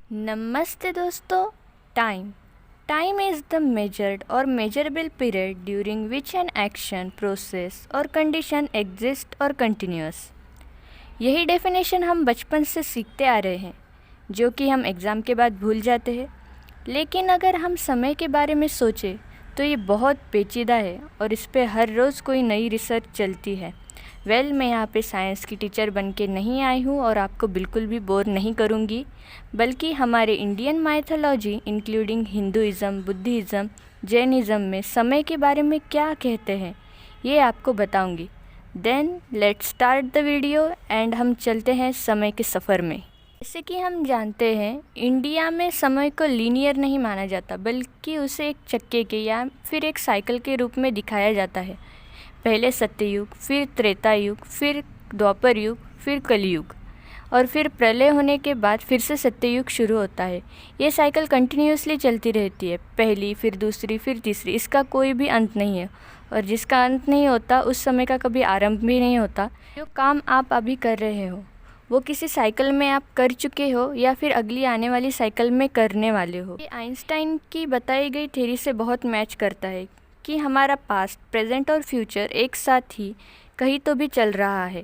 नमस्ते दोस्तों। Time time is the measured और measurable period during which an action process और कंडीशन एग्जिस्ट और कंटिन्यूअस। यही डेफिनेशन हम बचपन से सीखते आ रहे हैं, जो कि हम एग्ज़ाम के बाद भूल जाते हैं। लेकिन अगर हम समय के बारे में सोचें तो ये बहुत पेचीदा है और इस पे हर रोज़ कोई नई रिसर्च चलती है। मैं यहाँ पे साइंस की टीचर बन के नहीं आई हूँ और आपको बिल्कुल भी बोर नहीं करूँगी, बल्कि हमारे Indian mythology including Hinduism, Buddhism, Jainism में समय के बारे में क्या कहते हैं ये आपको बताऊँगी। Then let's start the video and हम चलते हैं समय के सफ़र में। जैसे कि हम जानते हैं, इंडिया में समय को लीनियर नहीं माना जाता, बल्कि उसे एक चक्के के या फिर एक साइकिल के रूप में दिखाया जाता है। पहले सत्ययुग, फिर त्रेता युग, फिर द्वापर युग, फिर कलयुग और फिर प्रलय होने के बाद फिर से सत्ययुग शुरू होता है। ये साइकिल कंटिन्यूसली चलती रहती है, पहली फिर दूसरी फिर तीसरी, इसका कोई भी अंत नहीं है। और जिसका अंत नहीं होता उस समय का कभी आरंभ भी नहीं होता। जो काम आप अभी कर रहे हो वो किसी साइकिल में आप कर चुके हो या फिर अगली आने वाली साइकिल में करने वाले हो। ये आइंस्टाइन की बताई गई थ्योरी से बहुत मैच करता है कि हमारा पास्ट, प्रेजेंट और फ्यूचर एक साथ ही कहीं तो भी चल रहा है।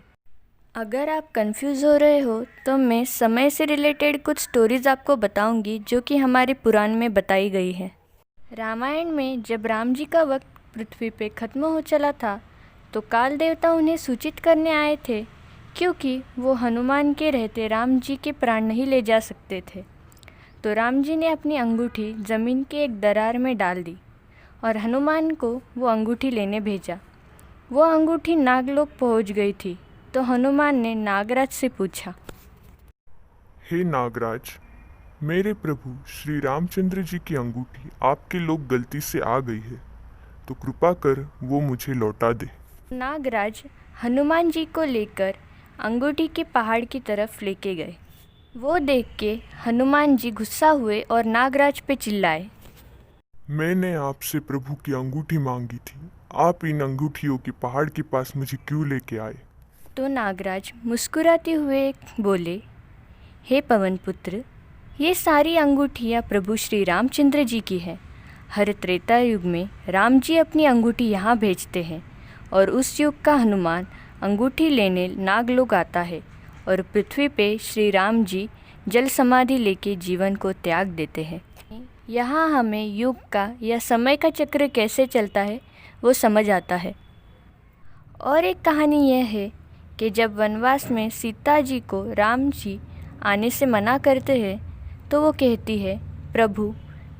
अगर आप कंफ्यूज हो रहे हो तो मैं समय से रिलेटेड कुछ स्टोरीज आपको बताऊंगी जो कि हमारे पुराण में बताई गई है। रामायण में जब राम जी का वक्त पृथ्वी पे ख़त्म हो चला था तो काल देवता उन्हें सूचित करने आए थे, क्योंकि वो हनुमान के रहते राम जी के प्राण नहीं ले जा सकते थे। तो राम जी ने अपनी अंगूठी ज़मीन के एक दरार में डाल दी और हनुमान को वो अंगूठी लेने भेजा। वो अंगूठी नागलोक पहुंच गई थी। तो हनुमान ने नागराज से पूछा, हे नागराज, मेरे प्रभु श्री रामचंद्र जी की अंगूठी आपके लोग गलती से आ गई है, तो कृपा कर वो मुझे लौटा दे। नागराज हनुमान जी को लेकर अंगूठी के पहाड़ की तरफ लेके गए। वो देख के हनुमान जी गुस्सा हुए और नागराज पे चिल्लाए, मैंने आपसे प्रभु की अंगूठी मांगी थी, आप इन अंगूठियों के पहाड़ के पास मुझे क्यों लेके आए? तो नागराज मुस्कुराते हुए बोले, हे पवन पुत्र, ये सारी अंगूठियाँ प्रभु श्री रामचंद्र जी की है। हर त्रेता युग में राम जी अपनी अंगूठी यहाँ भेजते हैं और उस युग का हनुमान अंगूठी लेने नागलोक आता है और पृथ्वी पे श्री राम जी जल समाधि लेके जीवन को त्याग देते हैं। यहाँ हमें युग का या समय का चक्र कैसे चलता है वो समझ आता है। और एक कहानी यह है कि जब वनवास में सीता जी को राम जी आने से मना करते हैं तो वो कहती है, प्रभु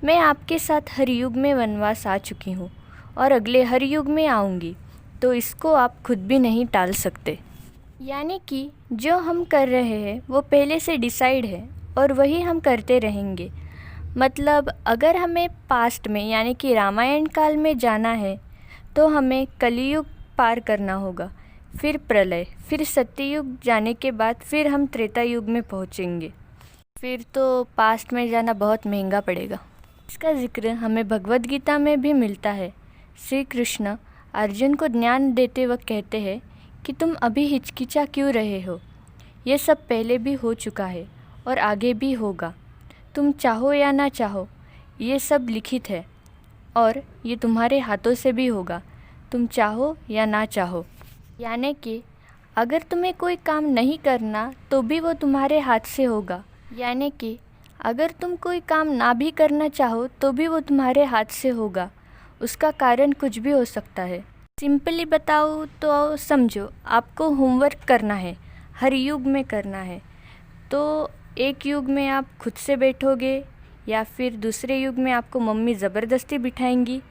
मैं आपके साथ हर युग में वनवास आ चुकी हूँ और अगले हर युग में आऊँगी, तो इसको आप खुद भी नहीं टाल सकते। यानी कि जो हम कर रहे हैं वो पहले से डिसाइड है और वही हम करते रहेंगे। मतलब अगर हमें पास्ट में यानी कि रामायण काल में जाना है तो हमें कलयुग पार करना होगा, फिर प्रलय, फिर सत्ययुग जाने के बाद फिर हम त्रेता युग में पहुंचेंगे। फिर तो पास्ट में जाना बहुत महंगा पड़ेगा। इसका जिक्र हमें भगवद गीता में भी मिलता है। श्री कृष्ण अर्जुन को ज्ञान देते वक्त कहते हैं कि तुम अभी हिचकिचा क्यों रहे हो, ये सब पहले भी हो चुका है और आगे भी होगा। तुम चाहो या ना चाहो ये सब लिखित है और ये तुम्हारे हाथों से भी होगा, तुम चाहो या ना चाहो। यानी कि अगर तुम्हें कोई काम नहीं करना तो भी वो तुम्हारे हाथ से होगा। यानी कि अगर तुम कोई काम ना भी करना चाहो तो भी वो तुम्हारे हाथ से होगा। उसका कारण कुछ भी हो सकता है। सिंपली बताओ तो समझो, आपको होमवर्क करना है, हर युग में करना है। तो एक युग में आप खुद से बैठोगे या फिर दूसरे युग में आपको मम्मी ज़बरदस्ती बिठाएंगी,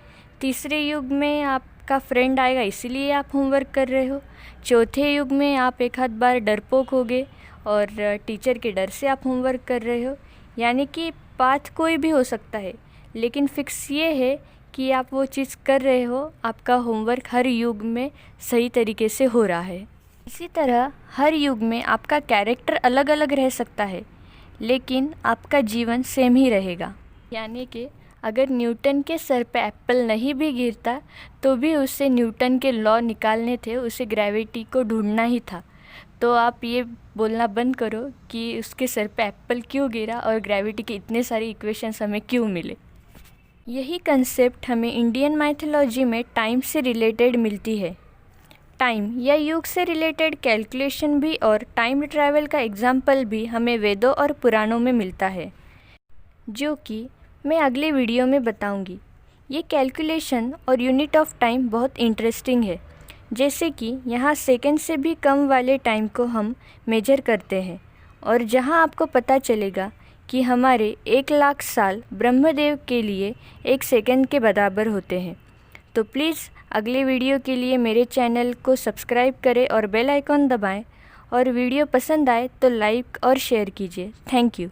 तीसरे युग में आपका फ्रेंड आएगा इसीलिए आप होमवर्क कर रहे हो, चौथे युग में आप एक आध बार डरपोक होगे और टीचर के डर से आप होमवर्क कर रहे हो। यानी कि पाथ कोई भी हो सकता है, लेकिन फिक्स ये है कि आप वो चीज़ कर रहे हो, आपका होमवर्क हर युग में सही तरीके से हो रहा है। इसी तरह हर युग में आपका कैरेक्टर अलग अलग रह सकता है, लेकिन आपका जीवन सेम ही रहेगा। यानी कि अगर न्यूटन के सर पे एप्पल नहीं भी गिरता तो भी उसे न्यूटन के लॉ निकालने थे, उसे ग्रेविटी को ढूंढना ही था। तो आप ये बोलना बंद करो कि उसके सर पे एप्पल क्यों गिरा और ग्रेविटी के इतने सारे इक्वेशंस हमें क्यों मिले। यही कंसेप्ट हमें इंडियन माइथोलॉजी में टाइम से रिलेटेड मिलती है। टाइम या युग से रिलेटेड कैलकुलेशन भी और टाइम ट्रैवल का एग्जाम्पल भी हमें वेदों और पुराणों में मिलता है, जो कि मैं अगले वीडियो में बताऊंगी। ये कैलकुलेशन और यूनिट ऑफ टाइम बहुत इंटरेस्टिंग है, जैसे कि यहाँ सेकंड से भी कम वाले टाइम को हम मेजर करते हैं और जहाँ आपको पता चलेगा कि हमारे 1,00,000 साल ब्रह्मदेव के लिए 1 सेकंड के बराबर होते हैं। तो प्लीज़ अगले वीडियो के लिए मेरे चैनल को सब्सक्राइब करें और बेल आइकॉन दबाएं, और वीडियो पसंद आए तो लाइक और शेयर कीजिए। Thank you.